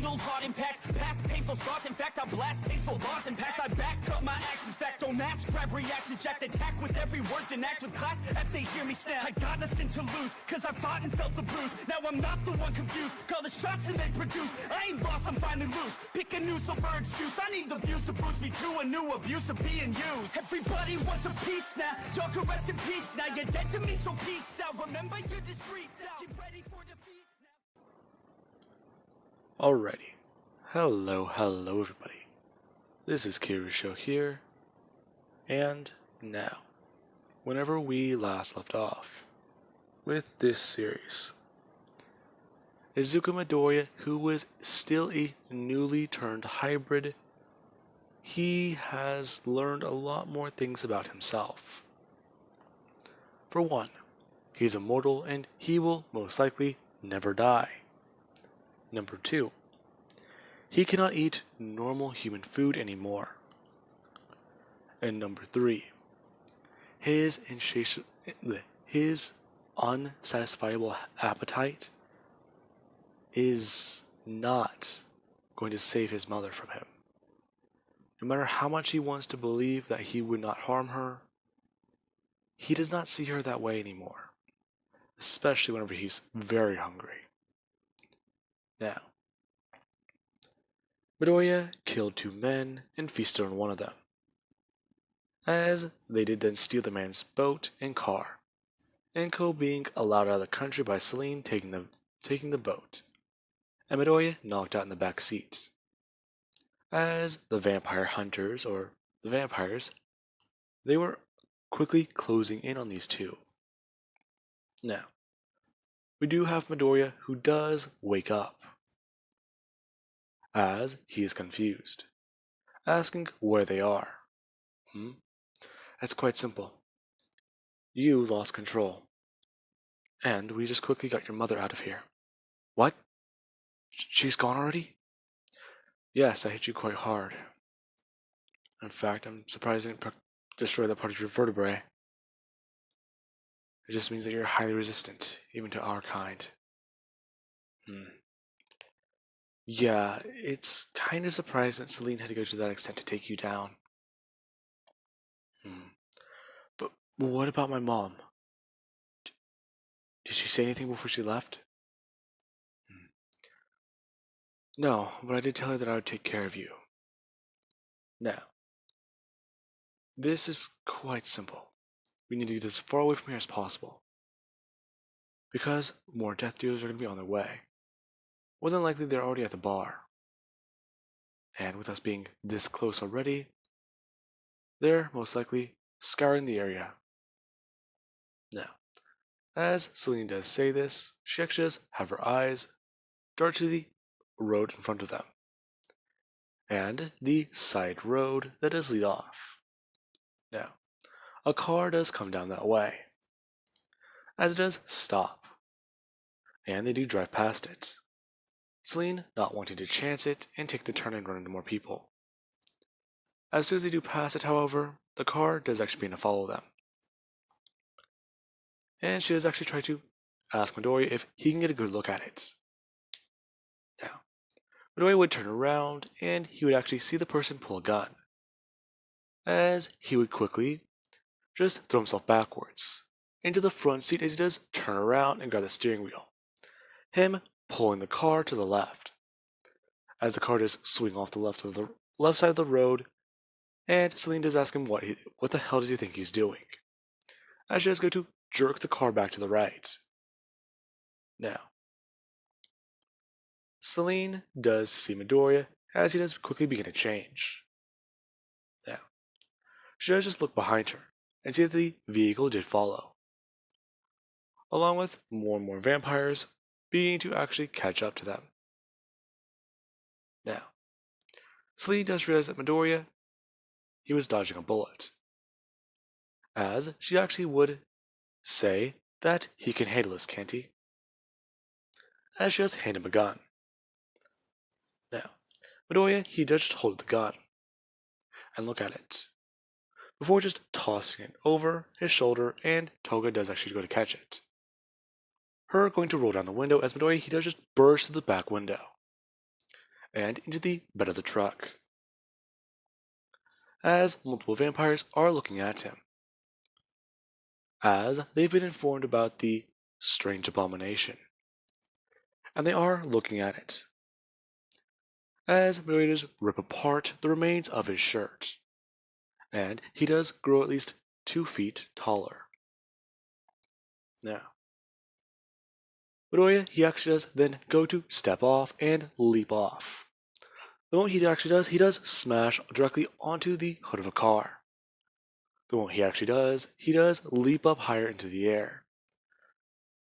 fatal heart impacts, past painful scars. In fact, I blast tasteful bars and pass. I back up my actions, fact don't ask, grab reactions, jacked attack with every word, then act with class as they hear me snap. I got nothing to lose, cause I fought and felt the bruise. Now I'm not the one confused, call the shots and they produce. I ain't lost, I'm finally loose. Pick a new silver excuse, I need the views to boost me to a new abuse of being used. Everybody wants a piece now, y'all can rest in peace now. You're dead to me, so peace out. Remember, you're discreet now. Get ready for defeat now. Alrighty. Hello everybody. This is Kirusho here, and now, whenever we last left off with this series, Izuku Midoriya, who was still a newly turned hybrid, he has learned a lot more things about himself. For one, he's immortal and he will most likely never die. Number 2, he cannot eat normal human food anymore. And number 3, his unsatisfiable appetite is not going to save his mother from him. No matter how much he wants to believe that he would not harm her, he does not see her that way anymore, especially whenever he's very hungry. Now, Midoriya killed 2 men and feasted on one of them, as they did then steal the man's boat and car, Enko being allowed out of the country by Celine taking the boat, and Midoriya knocked out in the back seat, as the vampire hunters, or the vampires, they were quickly closing in on these 2. Now, we do have Midoriya who does wake up, as he is confused, asking where they are. That's quite simple. You lost control, and we just quickly got your mother out of here. What? She's gone already? Yes, I hit you quite hard. In fact, I'm surprised I didn't destroy that part of your vertebrae. It just means that you're highly resistant, even to our kind. Yeah, it's kind of surprising that Celine had to go to that extent to take you down. But what about my mom? Did she say anything before she left? No, but I did tell her that I would take care of you. Now, this is quite simple. We need to get as far away from here as possible, because more death dealers are going to be on their way. More than likely, they're already at the bar. And with us being this close already, they're most likely scouring the area. Now, as Celine does say this, she actually does have her eyes dart to the road in front of them, and the side road that does lead off. Now, a car does come down that way, as it does stop, and they do drive past it. Celine not wanting to chance it and take the turn and run into more people. As soon as they do pass it, however, the car does actually begin to follow them. And she does actually try to ask Midoriya if he can get a good look at it. Now, Midoriya would turn around and he would actually see the person pull a gun, as he would quickly just throw himself backwards into the front seat as he does turn around and grab the steering wheel, him pulling the car to the left, as the car does swing off the left side of the road, and Celine does ask him what the hell does he think he's doing, as she does go to jerk the car back to the right. Now, Celine does see Midoriya as he does quickly begin to change. Now, she does just look behind her and see that the vehicle did follow, along with more and more vampires beginning to actually catch up to them. Now, Celine does realize that Midoriya, he was dodging a bullet, as she actually would say that he can handle this, can't he? As she does hand him a gun. Now, Midoriya, he does just hold the gun and look at it, before just tossing it over his shoulder, and Toga does actually go to catch it. Her going to roll down the window as Midoriya, he does just burst through the back window, and into the bed of the truck, as multiple vampires are looking at him, as they've been informed about the strange abomination, and they are looking at it, as Midoriya rip apart the remains of his shirt, and he does grow at least 2 feet taller. Now, Midoriya, he actually does then go to step off and leap off. The moment he does smash directly onto the hood of a car. The moment he does leap up higher into the air.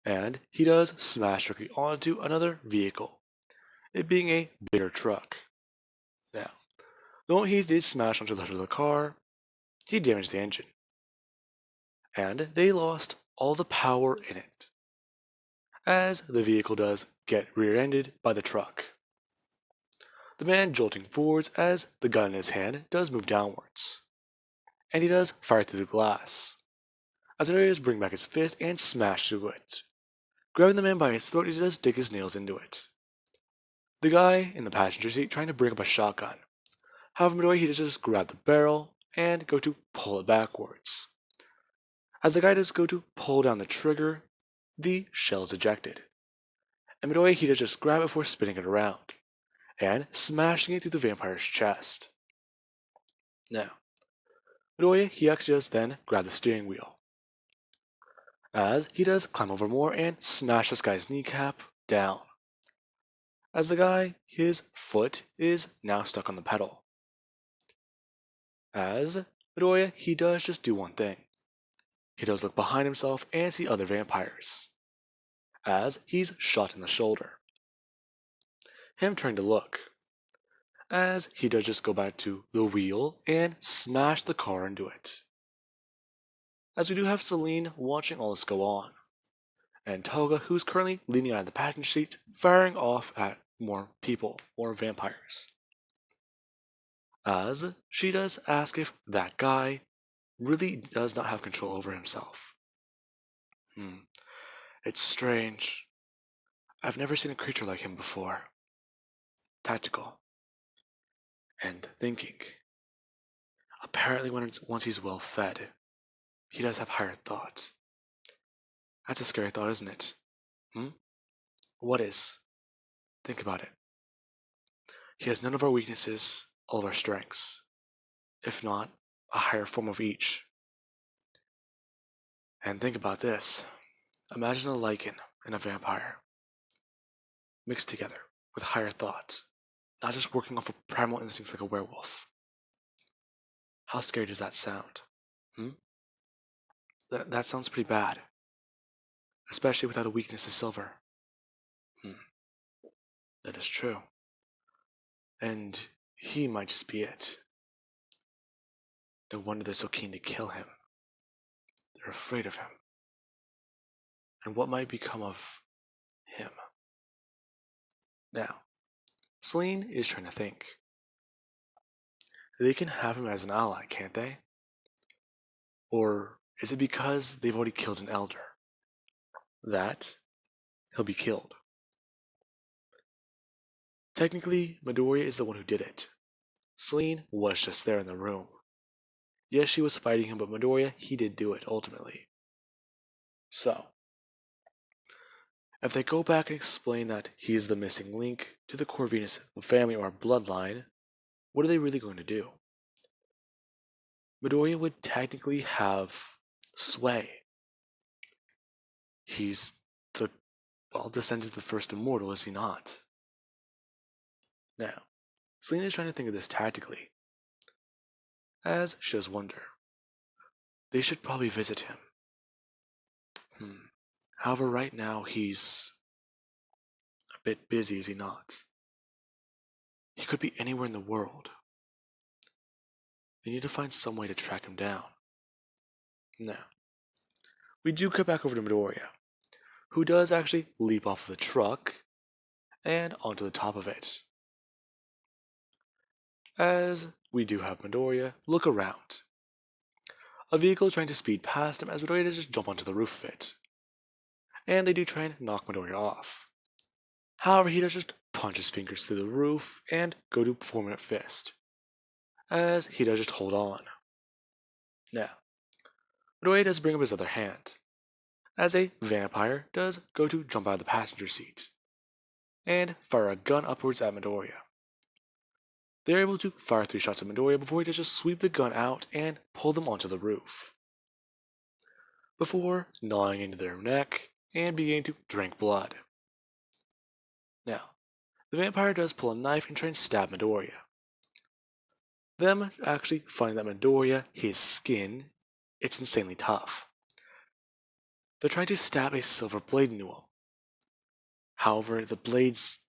And he does smash directly onto another vehicle, it being a bigger truck. Now, the moment he did smash onto the hood of the car, he damaged the engine. And they lost all the power in it, as the vehicle does get rear-ended by the truck. The man jolting forwards as the gun in his hand does move downwards, and he does fire through the glass, as Arias bring back his fist and smash through it. Grabbing the man by his throat, he does dig his nails into it. The guy in the passenger seat trying to bring up a shotgun. However, Midoriya, he does just grab the barrel and go to pull it backwards. As the guy does go to pull down the trigger, the shell is ejected. And Midoriya, he does just grab it before spinning it around, and smashing it through the vampire's chest. Now, Midoriya, he actually does then grab the steering wheel, as he does climb over more and smash this guy's kneecap down, as the guy, his foot is now stuck on the pedal. As Midoriya, he does just do one thing. He does look behind himself and see other vampires, as he's shot in the shoulder. Him trying to look, as he does just go back to the wheel and smash the car into it. As we do have Celine watching all this go on, and Toga, who's currently leaning out of the passenger seat, firing off at more people, more vampires. As she does ask if that guy really does not have control over himself. It's strange. I've never seen a creature like him before. Tactical. And thinking. Apparently once he's well fed, he does have higher thoughts. That's a scary thought, isn't it? What is? Think about it. He has none of our weaknesses, all of our strengths. If not, a higher form of each. And think about this. Imagine a lichen and a vampire mixed together with higher thoughts, not just working off of primal instincts like a werewolf. How scary does that sound? That sounds pretty bad, especially without a weakness to silver. That is true. And he might just be it. No wonder they're so keen to kill him. They're afraid of him. And what might become of him? Now, Celine is trying to think. They can have him as an ally, can't they? Or is it because they've already killed an elder that he'll be killed? Technically, Midoriya is the one who did it. Celine was just there in the room. Yes, she was fighting him, but Midoriya, he did do it ultimately. So, if they go back and explain that he is the missing link to the Corvinus family or bloodline, what are they really going to do? Midoriya would technically have sway. He's the descendant of the first immortal, is he not? Now, Selena is trying to think of this tactically, as she does wonder. They should probably visit him. However, right now he's a bit busy, is he not? He could be anywhere in the world. They need to find some way to track him down. Now, we do cut back over to Midoriya, who does actually leap off of the truck and onto the top of it. As we do have Midoriya look around. A vehicle is trying to speed past him as Midoriya does just jump onto the roof of it. And they do try and knock Midoriya off. However, he does just punch his fingers through the roof and go to forming a fist, as he does just hold on. Now, Midoriya does bring up his other hand, as a vampire does go to jump out of the passenger seat and fire a gun upwards at Midoriya. They're able to fire 3 shots at Midoriya before he does just sweep the gun out and pull them onto the roof, before gnawing into their neck and beginning to drink blood. Now, the vampire does pull a knife and try and stab Midoriya. Them actually finding that Midoriya, his skin, it's insanely tough. They're trying to stab a silver blade into him. However, the blade's,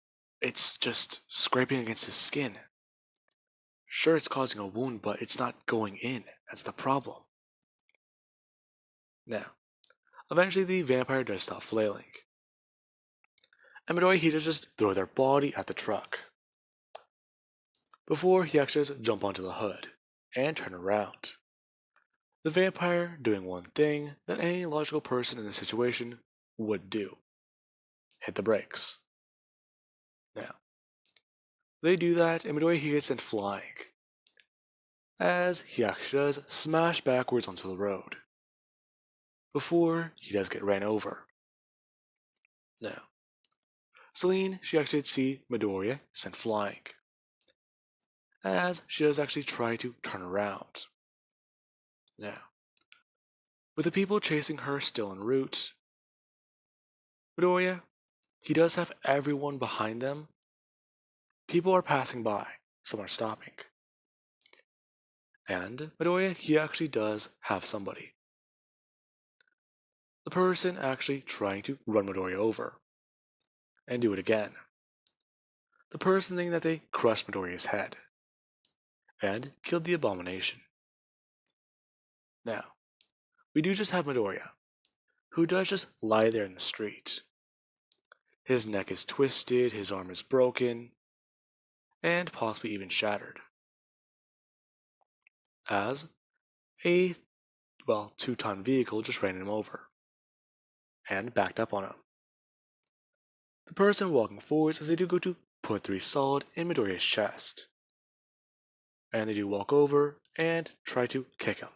it's just scraping against his skin. Sure, it's causing a wound, but it's not going in. That's the problem. Now, eventually the vampire does stop flailing. And Midoriya, he does just throw their body at the truck, before he actually does jump onto the hood and turn around. The vampire doing one thing that any logical person in this situation would do: hit the brakes. Now, they do that, and Midoriya, he gets sent flying, as he actually does smash backwards onto the road, before he does get ran over. Now, Celine, she actually did see Midoriya sent flying, as she does actually try to turn around. Now, with the people chasing her still en route, Midoriya, he does have everyone behind them. People are passing by, some are stopping. And Midoriya, he actually does have somebody. The person actually trying to run Midoriya over, and do it again. The person thinking that they crushed Midoriya's head, and killed the abomination. Now, we do just have Midoriya, who does just lie there in the street. His neck is twisted, his arm is broken, and possibly even shattered, as a, 2-ton vehicle just ran him over, and backed up on him. The person walking forwards, as they do go to put 3 solid in Midoriya's chest, and they do walk over and try to kick him,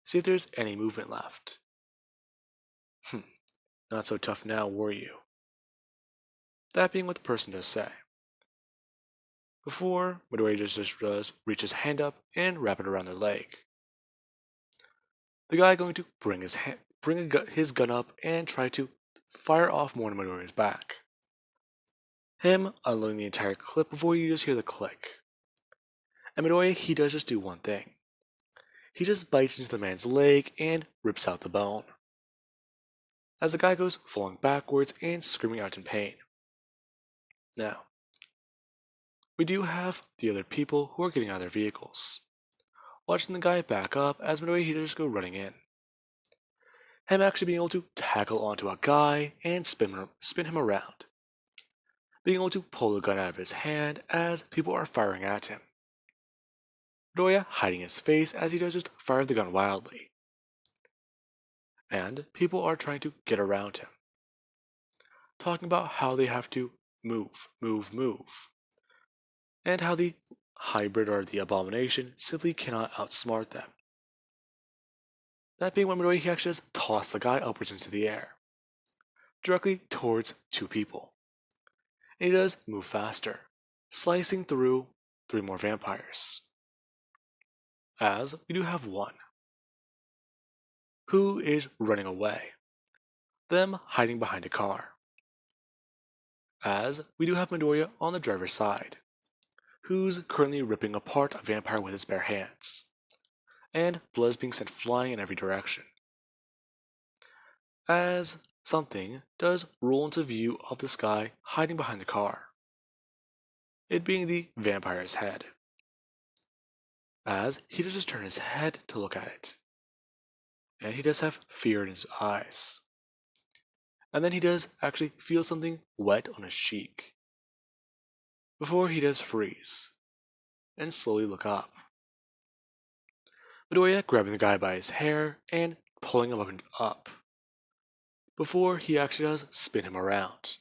see if there's any movement left. Not so tough now, were you? That being what the person does say, before Midoriya just does reach his hand up and wrap it around their leg. The guy going to bring his gun up and try to fire off more on Midoriya's back. Him unloading the entire clip before you just hear the click. And Midoriya, he does just do one thing. He just bites into the man's leg and rips out the bone, as the guy goes falling backwards and screaming out in pain. Now, we do have the other people who are getting out of their vehicles, watching the guy back up as Midoriya, he just go running in. Him actually being able to tackle onto a guy and spin him around, being able to pull the gun out of his hand as people are firing at him. Midoriya hiding his face as he does just fire the gun wildly, and people are trying to get around him, talking about how they have to move, and how the hybrid or the abomination simply cannot outsmart them. That being when Midoriya, he actually just tossed the guy upwards into the air, directly towards 2 people. And he does move faster, slicing through 3 more vampires, as we do have one who is running away, them hiding behind a car, as we do have Midoriya on the driver's side, who's currently ripping apart a vampire with his bare hands, and blood is being sent flying in every direction, as something does roll into view of this guy hiding behind the car, it being the vampire's head, as he does just turn his head to look at it, and he does have fear in his eyes, and then he does actually feel something wet on his cheek, before he does freeze and slowly look up. Midoriya grabbing the guy by his hair and pulling him up, before he actually does spin him around.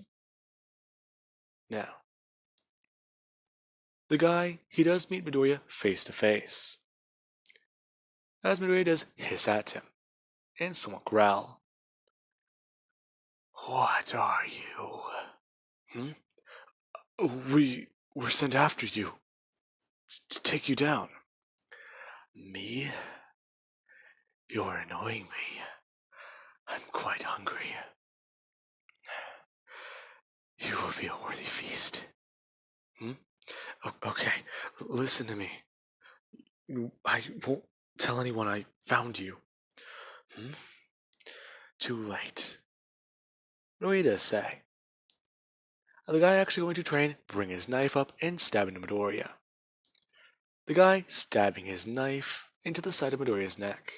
Now, the guy, he does meet Midoriya face to face, as Midoriya does hiss at him and somewhat growl. What are you? Hmm? We were sent after you to take you down. Me? You're annoying me. I'm quite hungry. You will be a worthy feast. Hmm? Okay, listen to me. I won't tell anyone I found you. Hmm? Too late. What do you say? The guy actually going to try and bring his knife up and stab into Midoriya. The guy stabbing his knife into the side of Midoriya's neck,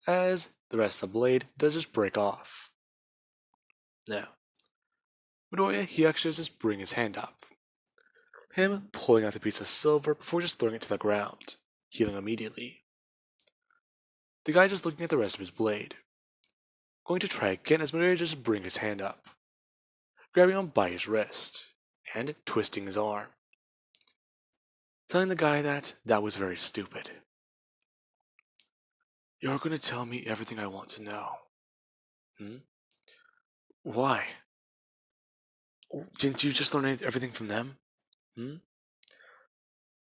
as the rest of the blade does just break off. Now, Midoriya, he actually does just bring his hand up, him pulling out the piece of silver before just throwing it to the ground, healing immediately. The guy just looking at the rest of his blade, going to try again as Midoriya just bring his hand up, grabbing him by his wrist, and twisting his arm, telling the guy that that was very stupid. You're going to tell me everything I want to know. Hmm? Why? Didn't you just learn everything from them? Hmm?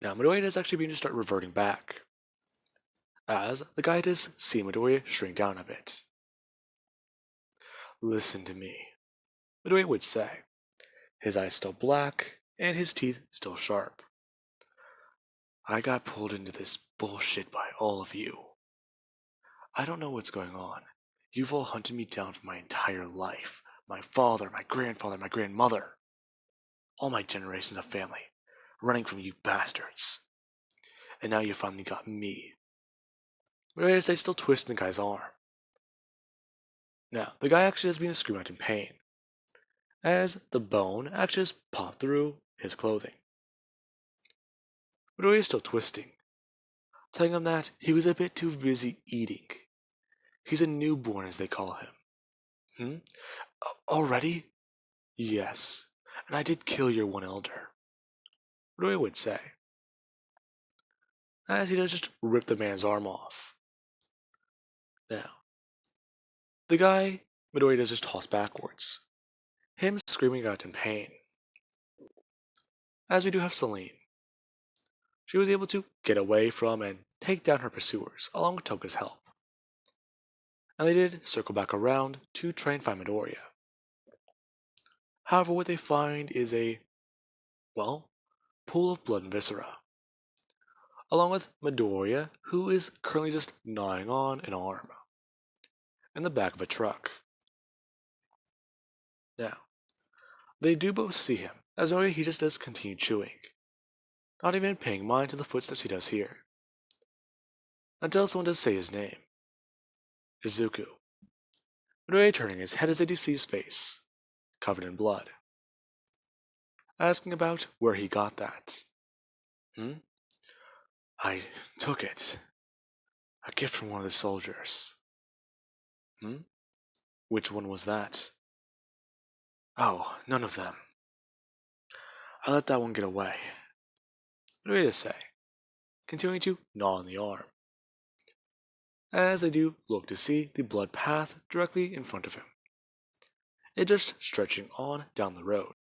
Now, Midoriya is actually being to start reverting back, as the guy does see Midoriya shrink down a bit. Listen to me, Midoriya would say, his eyes still black and his teeth still sharp. I got pulled into this bullshit by all of you. I don't know what's going on. You've all hunted me down for my entire life. My father, my grandfather, my grandmother. All my generations of family, running from you bastards. And now you finally got me. Whereas they still twist the guy's arm. Now, the guy actually has been screaming out in pain, as the bone actually just popped through his clothing. Midoriya is still twisting, telling him that he was a bit too busy eating. He's a newborn, as they call him. Hmm? Already? Yes, and I did kill your one elder, Midoriya would say, as he does just rip the man's arm off. Now, the guy, Midoriya does just toss backwards, him screaming out in pain. As we do have Celine. She was able to get away from and take down her pursuers, along with Toga's help. And they did circle back around to try and find Midoriya. However, what they find is a, well, pool of blood and viscera, along with Midoriya, who is currently just gnawing on an arm, in the back of a truck. Now, they do both see him, as Midoriya he just does continue chewing, not even paying mind to the footsteps he does hear, until someone does say his name, Izuku. Midoriya turning his head as they do see his face, covered in blood, asking about where he got that. Hmm? I took it. A gift from one of the soldiers. Hmm? Which one was that? Oh, none of them. I let that one get away. What do you say? Continuing to gnaw on the arm, as they do look to see the blood path directly in front of him. It just stretching on down the road.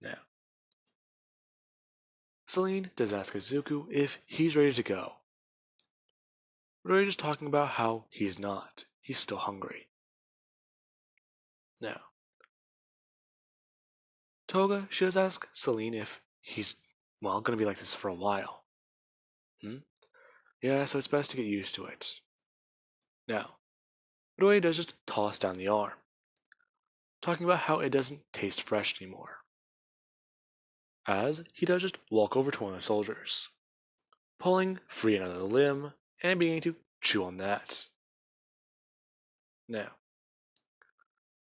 Now, Celine does ask Izuku if he's ready to go. We're just talking about how he's not. He's still hungry. Now, Toga, she does ask Celine if he's, well, gonna be like this for a while. Hmm? Yeah, so it's best to get used to it. Now, Midoriya does just toss down the arm, talking about how it doesn't taste fresh anymore. As he does just walk over to one of the soldiers, pulling free another limb and beginning to chew on that. Now,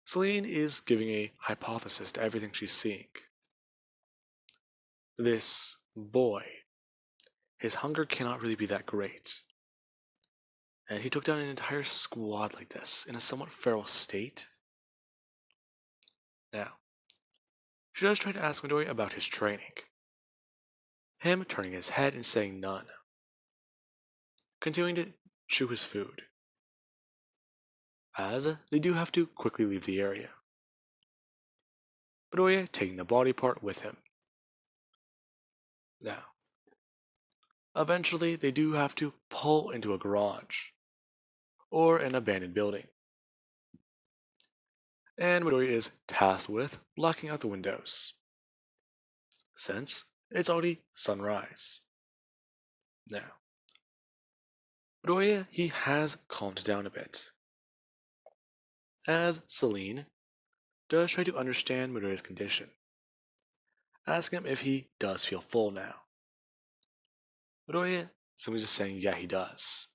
Celine is giving a hypothesis to everything she's seeing. This boy, his hunger cannot really be that great. And he took down an entire squad like this in a somewhat feral state. Now, she does try to ask Midori about his training. Him turning his head and saying none. Continuing to chew his food, as they do have to quickly leave the area. Midoriya taking the body part with him. Now, eventually they do have to pull into a garage, or an abandoned building. And Midoriya is tasked with blocking out the windows, since it's already sunrise. Now, Midoriya, he has calmed down a bit, as Celine does try to understand Midoriya's condition, asking him if he does feel full now. Midoriya simply just saying yeah he does,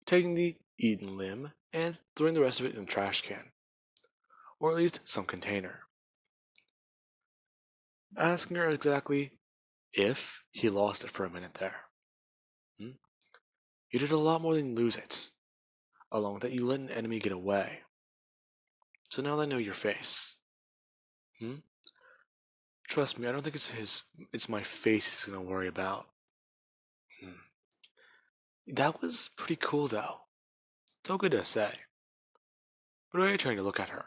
taking the eaten limb and throwing the rest of it in a trash can, or at least some container, asking her exactly if he lost it for a minute there. You did a lot more than lose it. Along with that, you let an enemy get away. So now they know your face. Trust me, I don't think it's my face he's gonna worry about. That was pretty cool though. So good to say. Midoriya trying to look at her,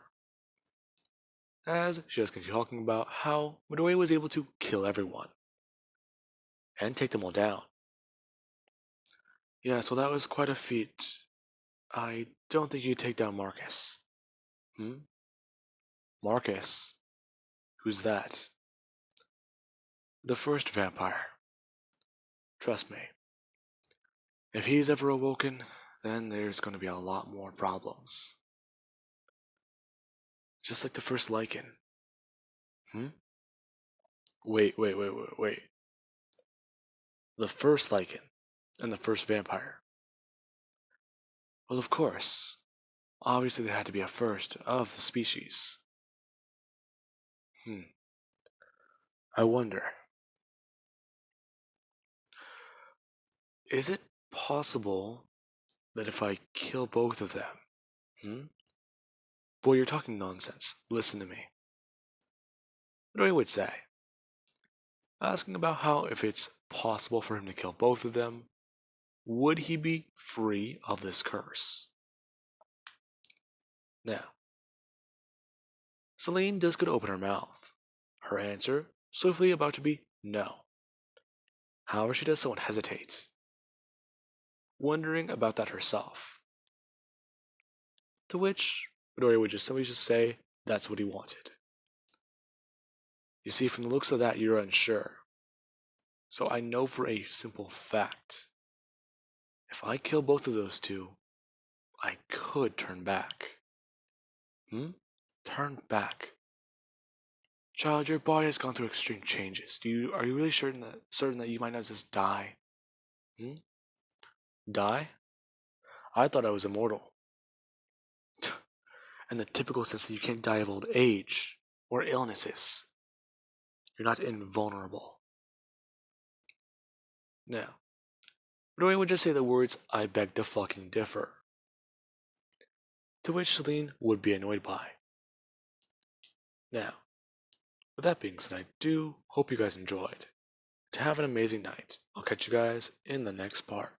as she does continue talking about how Midoriya was able to kill everyone and take them all down. Yeah, so that was quite a feat. I don't think you'd take down Marcus. Marcus? Who's that? The first vampire. Trust me. If he's ever awoken, then there's going to be a lot more problems. Just like the first Lycan. Wait. The first Lycan and the first vampire. Well, of course. Obviously, there had to be a first of the species. I wonder. Is it possible that if I kill both of them? Boy, you're talking nonsense. Listen to me. Midori would say, asking about how if it's possible for him to kill both of them, would he be free of this curse? Now, Celine does go to open her mouth. Her answer swiftly about to be no. However, she does somewhat hesitate, wondering about that herself. To which Midori would just simply say that's what he wanted. You see, from the looks of that, you're unsure. So I know for a simple fact, if I kill both of those two, I could turn back. Turn back. Child, your body has gone through extreme changes. Are you really certain that you might not just die? Die? I thought I was immortal. And the typical sense that you can't die of old age or illnesses. You're not invulnerable. Now, Midori would just say the words, I beg to fucking differ. To which Celine would be annoyed by. Now, with that being said, I do hope you guys enjoyed. To have an amazing night. I'll catch you guys in the next part.